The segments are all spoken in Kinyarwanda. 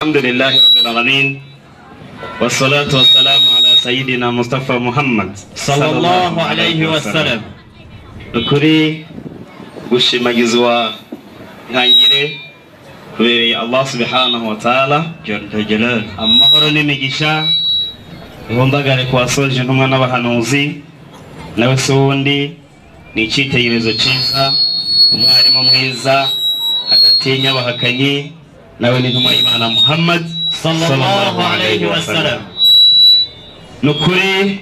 الحمد لله رب العالمين والصلاة والسلام على سيدنا مصطفى محمد صلى الله عليه وسلم. Ukuri gushimagizwa ntangire kubera Allah subhanahu wa ta'ala jalal amahoro n'imigisha ngondagare kwasoje ntumwa n'abahanuzi nawe sundi ni icitegerezo ciza umwarimu mwiza adatinya abahakanyi nawe ni ntumwa y'Imana Muhammad sallallahu alayhi wa sallam. Nukuri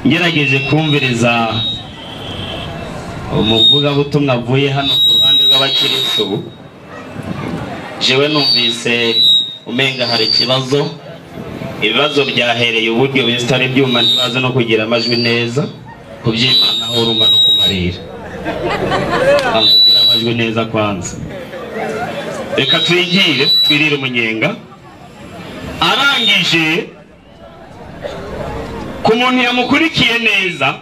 ngerageje kumviriza umuvuga butumwa avuye hano ku ruhande rw'abakiristo, jewe numvise umenga hari ibibazo byahereye uburyo bestari byuma ntibaze no kugira amajwi neza kubyimana aho urumva no kumarira kugira amajwi neza kwanza. Reka twirire umunyenga arangije ku muntu yamukurikiye neza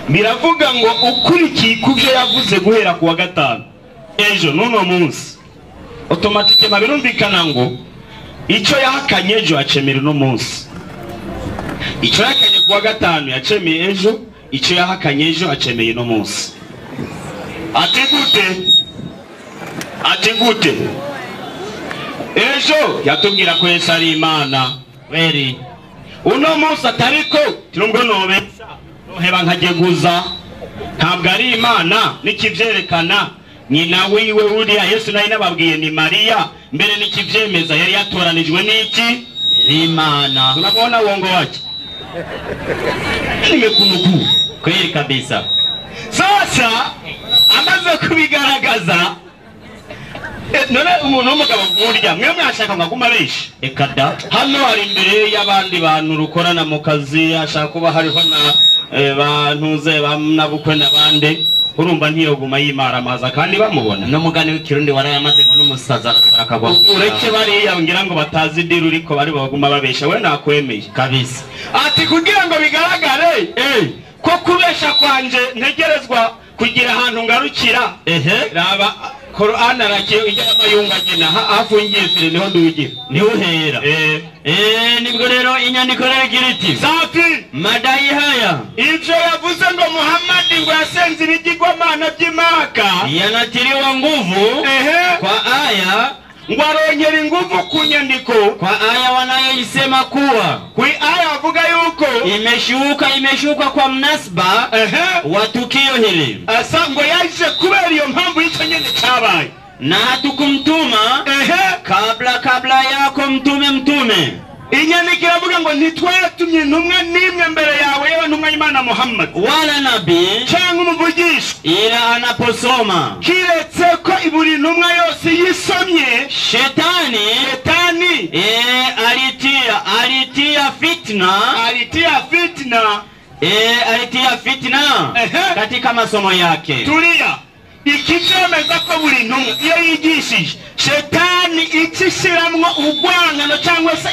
biravuga ngo ukurikiye kuvyo yavuze guhera kuwa gatanu ejo nuno munsi automatique mabirumvikana ngo ico yahakanye ejo acemera no munsi, ico yahakanye kuwa gatanu yacemeye ejo, ico yahakanye ejo acemeye no munsi. Ategute ejo yatubwira ko Yesu ari Imana weri uno munsi atariko tirumgo nobesha noheba nkajeguza ntabwo ari Imana nikivyerekana nyina wiwe uriya Yesu nayi nababwiye ni Maria mbere nikivyemeza yari yatoranijwe n'iki Imana. Tunabona uongo wake nimekunuku kweli kabisa. Sasa amaze kubigaragaza none umuntu w'umugabo murya mwe mwashaka ngaguma benshi ekada hano hari imbere y'abandi bantu rukorana mu kazi ashaka kuba hariho na bantuze bamnabukwe nabande urumva ntiyoguma yimara amaza kandi bamubona no mugani w'ikirundi warayamaze ngo n'umusaza arashaka kwa ureke bari yabngira ngo batazi diru riko bari baguma babesha we nakwemeye kabisa ati kugira ngo bigaragare ko kubesha kwanje ntegerezwa kugira ahantu ngarukira raba Quran arakiye ijya amayunga nyina hafungiye sire niho ndugira niho hera nibwo rero inyandiko regira iti safi madai haya ivyo yavuze ngo Muhammad ngo yasenze ibigirwamana by'Imaka yanatiriwa nguvu kwa aya ngo arongera inguvu ku nyandiko kwa aya wanayoisema kuwa kwa aya wavuga yuko imeshuka kwa mnasba wa tukio hili asa ngo yaje kubera iyo mpamvu yico nyene cyabaye na hatukumtuma kabla yako mtume inyandiko iravuga ngo ntitwatumye ntumwa nimwe mbere yawe yewe ntumwa y'Imana Muhammad wala nabii cyangwa umuvugisha ila anaposoma kiretse ko iburi ntumwa yose yisomye shetani alitia fitna katika masomo yake. Tulia ikicemeza ko buri ntumwa iyo yigishije shetani ikishiramwo ubwangano cyangwa se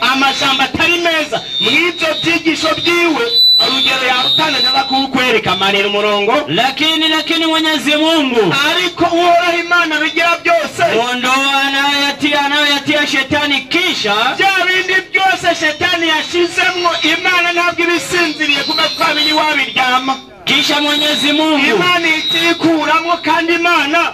amajambo atari meza mw'ibyo byigisho byiwe urugero yarutana neza kukwereka manira umurongo lakini Mwenyezi Mungu ariko uhoraho Imana bigira byose ondoa anayatia shetani kisha bya bindi byose shetani yashizemwo Imana ntabwo ibisinziriye kuba twamenye wabiryama kisha Mwenyezi Mungu Imana itikuramo kandi Imana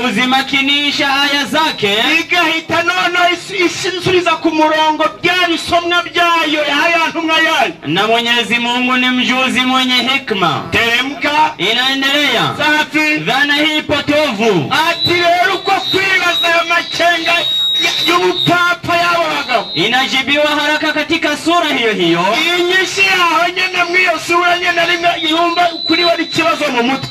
huzimakinisha aya zake igahita nono ishinzuriza ku murongo byabisomwa byayo yayantumwa yayo na Mwenyezi Mungu ni mjuzi mwenye hikma. Teremka inaendelea safi dhana hii potovu ati rero uko kwibaza amacenga y'ubupapa yabo bagabo inajibiwa haraka katika sura hiyo inyishi yaho nyene mwiyo sura nyene rimwe yumba kuri wari kibazo mu mutwe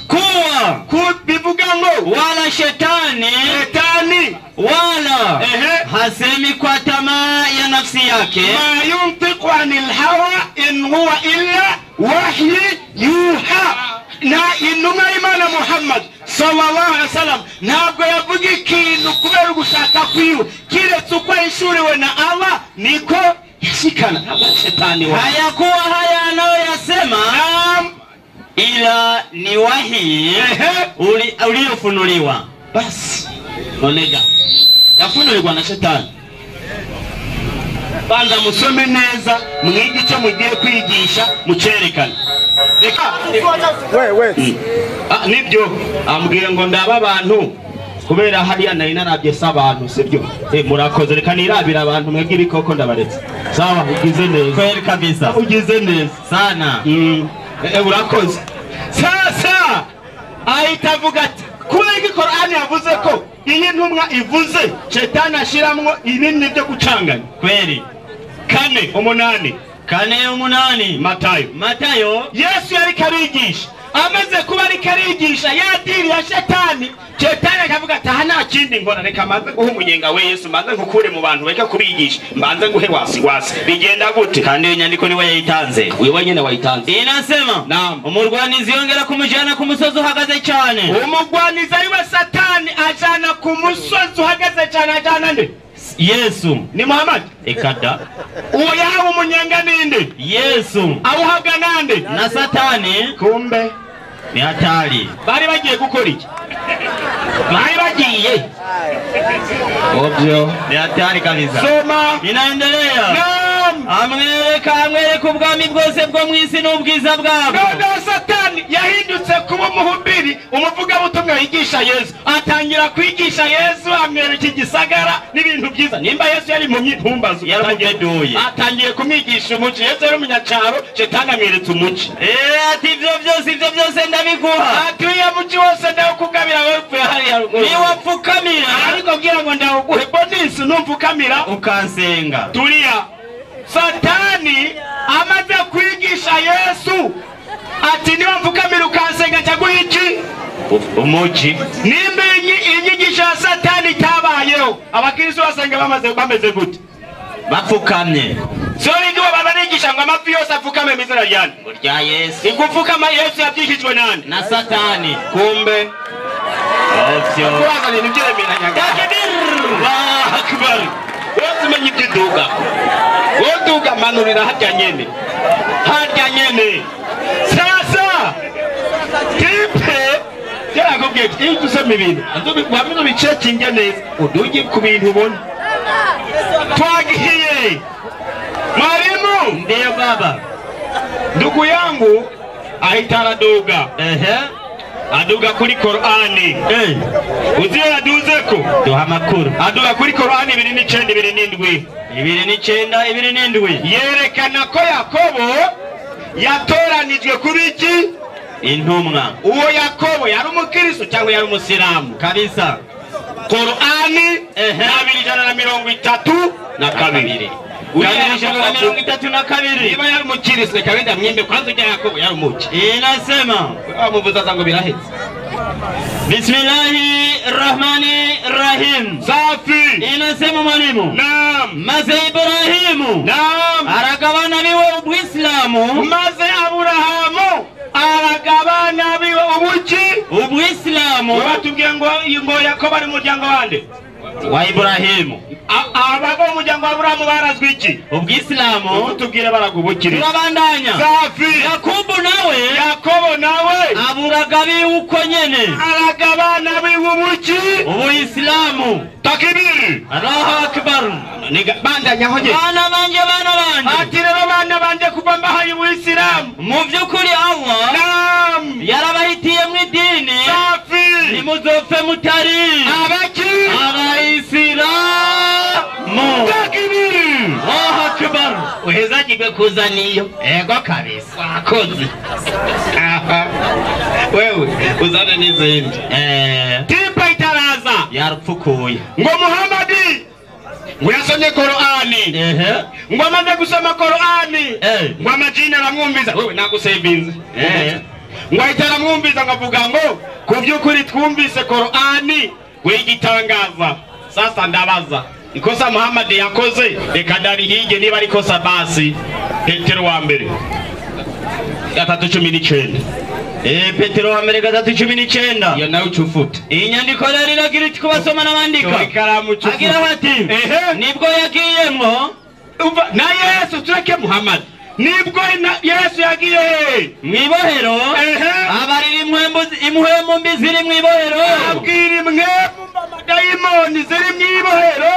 kuwa bivuga ngo wala shetani wala hasemi kwa tamaa ya nafsi yake ma yuntiqu anil hawa in huwa illa wahyi yuha na intumwa y'Imana Muhammad sallallahu alaihi wasallam ntabwo yavuga ikintu kubera gushaka kwiwe kiretse uko yishuriwe na Allah niko yashikana ntabwo shetani wa hayakuwa haya anayoyasema ila ni wahi uliofunuliwa basi onega gukorerwa na shetani. Banza musome neza mwige icyo mugiye kwigisha mucerekana. Nibyo ambwiye ngo ndaba abantu kubera hariya nari narabye s'abantu sibyo. Murakoze reka nirabira abantu mwebwe ibikoko ndabaretse. Sawa ugize neza. Kweli kabisa. Ugize neza sana. Urakoze. Sasa ahitavuga ati kubera Qur'ani yavuze ko iyi ntumwa ivuze shetani ashiramwo ibintu byo gucanganya. Kweli. 4:8 Matayo Yesu yari karigisha amaze kuba ari karigisha yadiri ya shetani akavuga ati nta kindi ngora reka maze guha umunyenga we Yesu maze nkukure mu bantu reka kubigisha mbanze nguhe wasi bigenda gute kandi iyo nyandiko niwe yayitanze wewe nyene wayitanze inasema umurwanizi yongera kumujana ku musozi uhagaze cyane umurwanizi ari we Satani ajana ku musozi uhagaze cyane ajana nde Yesu ni Muhammad ekada uwo yahawe umunyenga ninde Yesu awuhabwa nande na Satani kumbe ni hatari bari bagiye gukora iki bari bagiye obyo ni hatari kabisa soma inaendelea amwereka ubwami bwose bwo mwisi n'ubwiza bwabo Satani yahindutse kuba umuhubiri umuvuga butumwa yigisha Yesu atangira kwigisha Yesu amwereka igisagara n'ibintu byiza nimba Yesu yari mu nyipumbazo yaramugedoye atangiye kumwigisha umuci Yesu yari umunyacaro shetani amweretse umuci ati ibyo byose ndabiguha ati uya muci wose ndawukugabira wewe hari haruguru ni wapfukamira ariko bwira ngo ndawuguhe bonisi numfukamira ukansenga turiya Satani amaze kwigisha Yesu ati niba mfukamira ukansenga cyaguha iki umuci nimba inyigisho ya Satani tabayeho abakristo basenga bameze gute bapfukamye so indiwa babanigisha ngo amafi yose apfukame mizina ryane rya Yesu igupfukama Yesu yabyishijwe nani na Satani kumbe ovyo kwaza ni byemera nyanga Allahu akbar wose menye kiduga woduga manurira harya nyene sasa tipe yakubwiye ati tuseme ibintu wamino bicekinge neza udugi ku bintu ubona twagihiye mwalimu ndiyo baba ndugu yangu ahitaraduga aduga kuri Qur'ani uziyo yaduzeko duha makuru aduga kuri Qur'ani 2:9 yerekana ko Yakobo yatoranijwe kuri iki intumwa uwo Yakobo yari umukristo cyangwa yari umusiramu kabisa Qur'ani 232 niba yari umukristo kabenda mwembe kwanza ujya Yakobo yari umuki inasema amuvuza zango birahetse Bismillahirrahmanirrahim safi inasema mwalimu naam maze Ibrahimu naam aragabana biwe ubwislamu maze Aburahamu aragabana biwe ubwislamu batubwiye ngo Yakobo ari muryango wande wa Ibrahimu ababo umuryango wa Aburahamu barazwi iki ubwislamu tubwire baragubukire turabandanya safi Yakobo nawe aburagabi uko nyene aragabana biwubuki ubwislamu takbir Allahu akbar niga bandanya hoje bana banje ati rero bana banje kubamba hayi ubwislamu mu byukuri Allah naam yarabahitiye mu idini safi nimuzopfe mutari abaki abaisilamu takbir Allahu akbar uhezajigwe kuzaniyo ego kabisa wakoze wewe uzana n'izindi tipa itaraza yarupfukuye ngo Muhammadi ngo yasomye Qur'ani ngo amaze gusoma Qur'ani ngo amajina aramwumviza wewe nagusebinze ngo ahitaramwumviza ngavuga ngo kuvyukuri twumvise Qur'ani we igitangaza sasa ndabaza ikosa Muhammad yakoze reka dari hige niba ari kosa basi Petero wa mbere 3:19 Petero wa mbere 3:19 ya nawe ucufuta inyandiko rero iragira iti kubasoma n'abandika agira bati nibwo yagiyemo na Yesu tureke Muhammad nibwo Yesu yagiye mwibohero abariri imwembo mbi ziri mwibohero abwira imwembo daimoni ziri mwibohero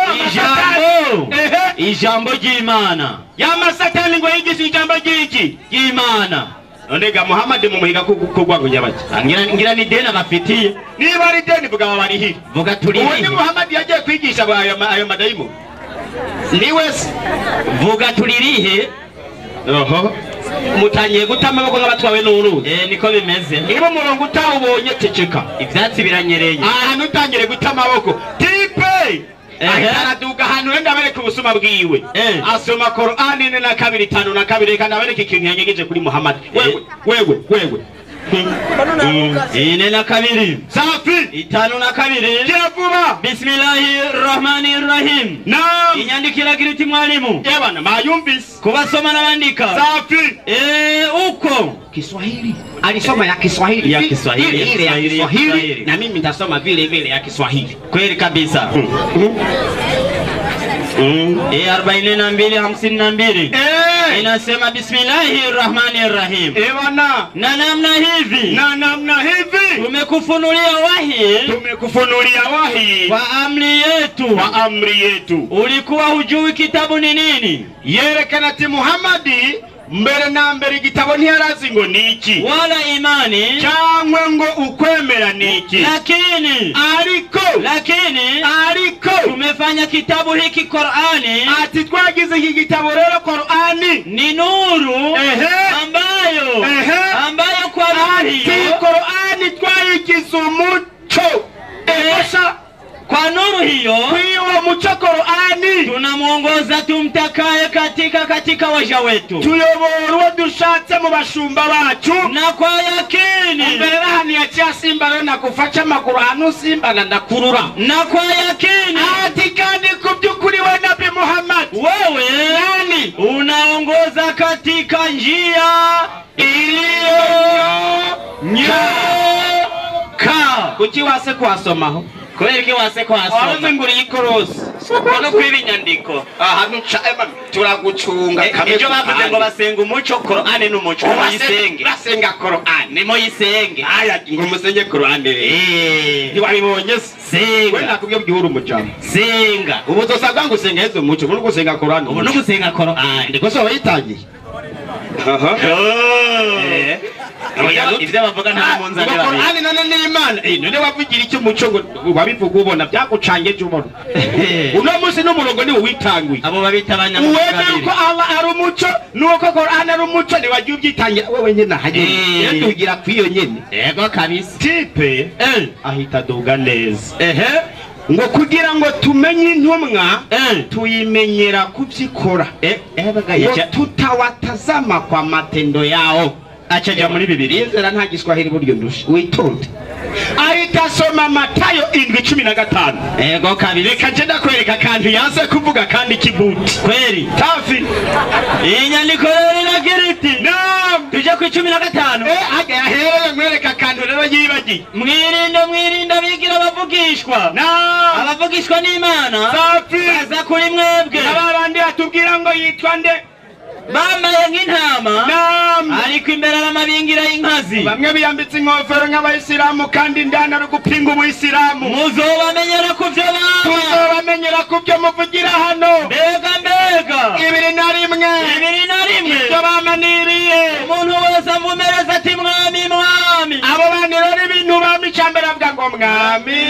ijambo ry'Imana. Yama Satani ngo yigisha ijambo ry'Imana. Onega Muhammad mu muhiga kugwa ngo nyabaki. Ngira ni deni abafitiye. Niba ari deni vuga bari hiri. Vuga turi hiri. Uwo Muhammad yagiye kwigisha ayo madayimu. Ni wese vuga turirihe. Oho. Mutangiye gutama amaboko nk'abatwawe n'uruzi. Niko bimeze. Niba umurongo utawubonye ceceka. Ivyatsi biranyereye. Ahantu utangire gutama amaboko. Tipe. Araduga hanu wenda abereka ubusuma bwiwe. Asoma Qur'ani 4:5 kandi abereka ikintu yanyegeje kuri Muhammad. Wewe. Ine na kabiri. Safi. 5:2. Jevuba. Bismillahirrahmanirrahim. Naam. Inyandikira giriti mwalimu. Yabana mayumvise. Kubasoma n'abandika. Safi. Uko Kiswahili. Alisoma ya Kiswahili. Ya Kiswahili. Ile ya Kiswahili. Na mimi nitasoma vile ya Kiswahili. Kweli kabisa. 42:52 inasema Bismillahirrahmanirrahim. Bwana, na namna hivi tumekufunulia wahi kwa amri yetu. Ulikuwa hujui kitabu ni nini? Yerekana ati Muhammadi mbere na mbere igitabo ntiyarazi ngo niki wala imani cyangwa ngo ukwemera niki, lakini tumefanya kitabu hiki Qur'ani, ati twagize iki gitabo rero Qur'ani ni nuru ambayo kwa hiyo Qur'ani twayigize umuco kwa nuru hiyo hiyo muco Qur'ani tunamuongoza tumtakaye katika waja wetu, tuyobora uwo dushatse mu bashumba bacu, na kwa yakini mbere hani yacha simba rero nakufacha makuranu simba na ndakurura, na kwa yakini ati kandi kubyukuri we Nabii Muhammad wewe nani unaongoza katika njia iliyo nyoka. Kuki wase kwasomaho Kwereke wase kwasoma abaze nguri ikorosi no kwibinyandiko ahantu turagucunga ibyo bavuze ngo basenga umuco Qur'ani n'umuco muyisenge, basenga Qur'ani ni muyisenge. Aya ngo musenge Qur'ani ntiwabibonye senga we nakubwiye byihura umujambo senga ubu tosabwa ngo usenga Yesu umuco muri gusenga Qur'ani ubu no gusenga Qur'ani ndiko so wayitangiye ibyo bavuga nta munzani babi Qur'ani none ni Imana none wavugira iki umuco ngo wabivuga ubona byagucange cyo ubona uno munsi n'umurongo ni witanguye abo babita abanyamuco wewe ko Allah ari umuco nuko Qur'ani ari umuco ni wagiye ubyitangira wewe nyene hagiye tugira kwiyo nyene yego kabisa tipe ahita duga neza ngo kugira ngo tumenye intumwa tuyimenyera kubyikora tutawatazama kwa matendo yao. Achaja muri Bibiliya inzira nta Giswahili buryo ndusha witonde. Ahita soma Matayo 7:15. Ego kabiri reka ndakwereka kandi yaze kuvuga kandi kibuti kweli tafi inyandiko rero iragiriti naam tuje ku 15 ahereye mwereka kandi rero yibagi mwirinde bigira bavugishwa naam abavugishwa n'Imana tafi aza kuri mwebwe abandi atubwira ngo yitwa nde bambaye nk'intama ariko imbere y'amabingira y'inkazi, bamwe biyambitse inkofero nk'abayisilamu kandi ndana ari gupinga ubuyisilamu. Muzobamenyera ku byo muvugira hano. Mbega 2:1 ibyo bamaniriye umuntu wese avumereza ati mwami abo bandi rero ibintu bami cyambere avuga ngo mwami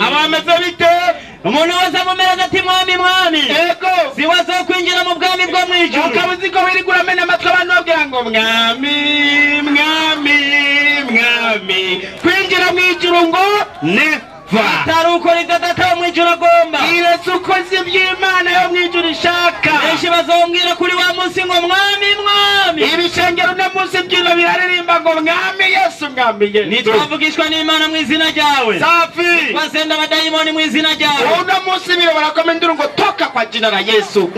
abameze bite umuntu wese avumereza ati mwami ego siwazo kwinjira mu bwami bwo mwijuru ukabuzi ko biri kuramena amatwi abantu babwira ngo mwami kwinjira mwijuru ngo taruko ridadata mwijuru agomba iretse ukoze iby'Imana yo mwijuru ishaka. Benshi bazongera kuri wa munsi ngo mwami ibishengero no munsi byino biraririmba ngo mwami Yesu nitwavugishwa n'Imana mu izina ryawe safi twasenda abadayimoni mu izina ryawe uno munsi biro barakomendura ngo toka kwa jina la Yesu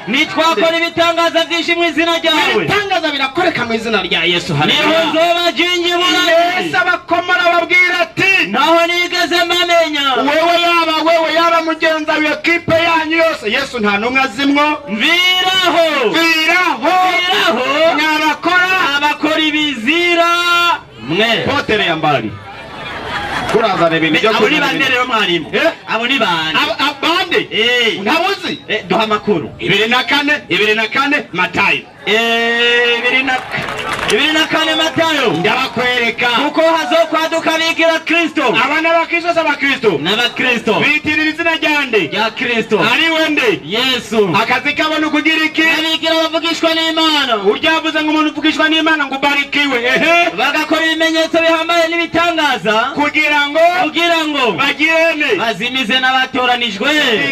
nitwakora ibitangaza byinshi mu izina ryawe ibitangaza birakoreka mu izina rya Yesu niho nzobajinjibura Yesu abakomora babwira ati naho nigeze mbamenya wewe yaba mugenza wa equipe yanyu yose Yesu nta numwe azimwo mviraho abakora ibizira mwe potere ya mbali kuraza ibintu byo abo ni bande rero mwarimu abo ni bande nande ntabuzi duha amakuru 24 Matayo 24 Matayo ndabakwereka kuko hazokwaduka bigira Kristo abana ba Kristo saba Kristo n'abakristo bitirira izina ryande ya Kristo ari wende Yesu akazi kabona kugira iki abigira bavugishwa n'Imana uryavuze ngo umuntu uvugishwa n'Imana ngo barikiwe bagakora ibimenyetso bihambaye n'ibitangaza kugira ngo bagirene bazimize n'abatoranijwe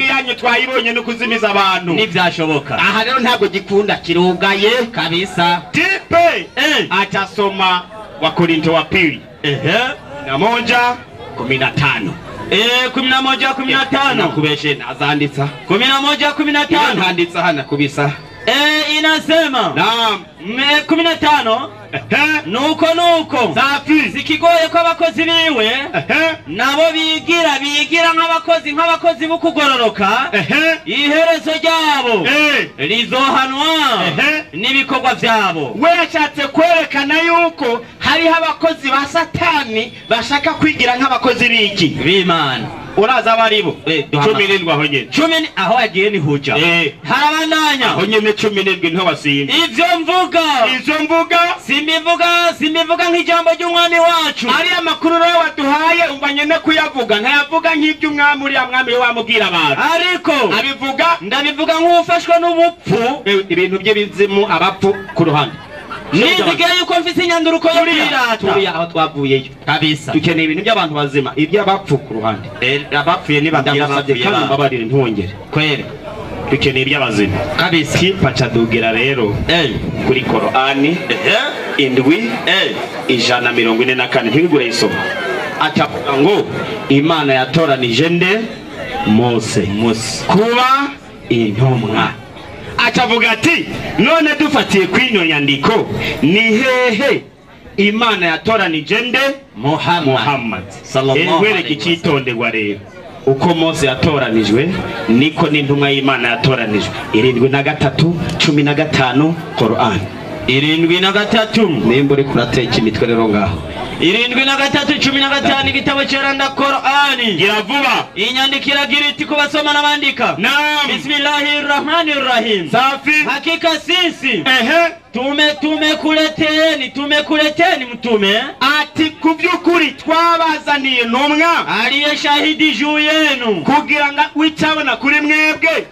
yanyu twayibonye no kuzimiza abantu n'ibyashoboka aha rero ntabwo gikunda kirugaye kabisa tipe atasoma wa Korinto wa pili 11:15 11:15 nakubeshe nazanditsa 11:15 ndanditsa hana kubisa inasema naam 15 nuko safi zikigoye ko abakozi biwe nabo bigira nk'abakozi bukugororoka iherezo ryabo rizohanwa n'ibikorwa byabo we yashatse kwerekana yuko hariho abakozi ba Satani bashaka kwigira nk'abakozi b'iki b'Imana uraza baribo 17 aho nyene 10 aho yagiye ni huja harabandanya aho nyene 17 nto basimba ivyo mvuga simbivuga nk'ijambo ry'umwami wacu ari amakuru rero waduhaye umbanye no kuyavuga ntayavuga nk'iby'umwami uri amwami we wamubwira abantu ariko ndabivuga nk'ufashwe n'ubupfu ibintu bye bizimu abapfu ku ruhande nizigiye yuko mfise inyanduruko yo kwirata turiya aho twavuyeyo kabisa dukeneye ibintu by'abantu bazima iby'abapfu ku ruhande abapfuye nibagira abapfuye kandi mbabarire ntwongere kwere dukeneye iby'abazima kabisa pacadugira rero kuri Korani indwi 144 ntibigure isoma atavuga ngo Imana yatoranije nde Mose kuba intumwa atavuga ati none dufatiye kwino nyandiko ni hehe Imana yatoranije nde Muhammad sallallahu alaihi wasallam rero uko Mose yatoranijwe niko n'intumwa y'Imana yatoranijwe 7:3 15 Qur'an 7:3 nimba uri kurateka imitwe rero ngaho 7:3 igitabo cyeranda Qur'ani gira vuba inyandikira gira iti kubasoma nabandika Bismillahirrahmanirrahim safi hakika sisi tumekuleteni mtume ati kubyukuri twabazaniye ntumwa aliye shahidi juu yenu kugira ngo wicabona kuri mwebwe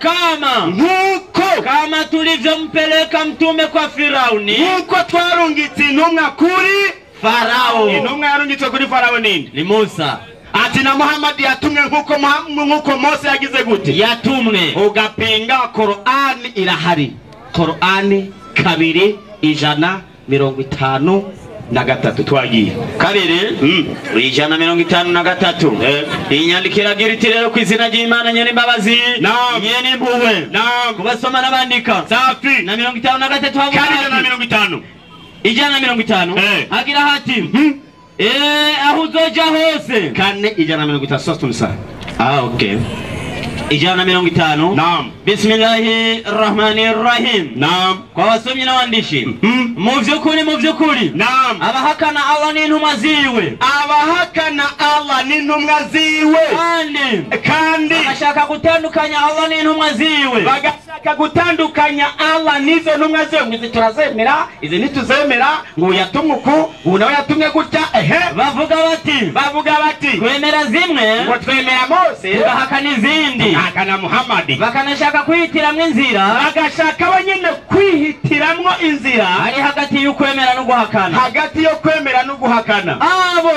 kama tulivyompeleka mtume kwa Firauni nkuko twarungitse intumwa kuri Farao intumwa yarungitse kuri Farao nini ni Musa ati na Muhammad yatumwe nkuko Mose yagize gute yatumwe ugapinga Qur'an irahari Qur'an 2:153 twagiye kabiri 153 inyandikira giriti rero ku izina ry'Imana nyene imbabazi nyene impuhwe kubasoma nabandika safi na 53 havuga kandi na 50 hagira hati aho uzoja hose kane 153 okay 150 naam Bismillahirrahmanirrahim naam kwa wasomyi n'abandishi mu vyukuri naam abahakana Allah n'intumwa ziwe kandi bagashaka gutandukanya Allah n'intumwa ziwe n'izo ntumwa ziwe izi turazemera izi ntituzemera ngo yatumwe uku ubu nawe yatumwe gutya bavuga bati twemera zimwe ngo twemera Mose tugahakana izindi akana Muhammad bakanashaka kwihitiramwo inzira bagashaka abanyene kwihitiramwo inzira ari hagati yo kwemera no guhakana abo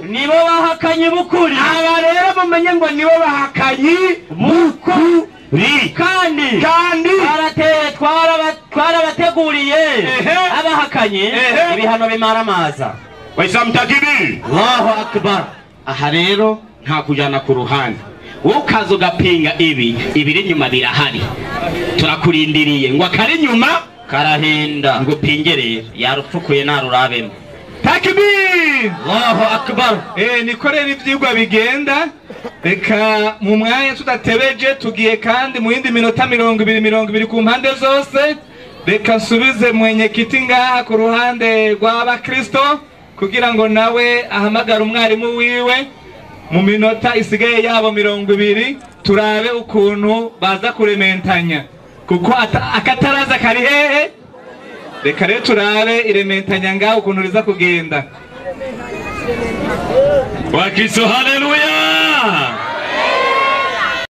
nibo bahakanye bukuri aba rero mumenye ngo nibo bahakanye bukuri kandi twarabateguriye abahakanye ibihano bimaramaza waisamtakibiri Allahu akbar aha rero nta kujana ku ruhande ukaza ugapinga ibiri nyuma birahari turakurindiriye ngo akari nyuma karahinda ngo pingereye yarupfukuye narurabemo takbir Allahu akbar nikorera ivyigwa bigenda reka mu mwanya tudatebeje tugiye kandi mu yindi minota 20 ku mpande zose reka nsubize mwenyekiti ngaha ku ruhande rw'abakristo kugira ngo nawe ahamagara umwarimu wiwe mu minota isigaye yabo 20 turabe ukuntu baza kurementanya kuko akataraza kari hehe. Reka rero turabe irementanya ngaho ukuntu riza kugenda. Wakristo haleluya.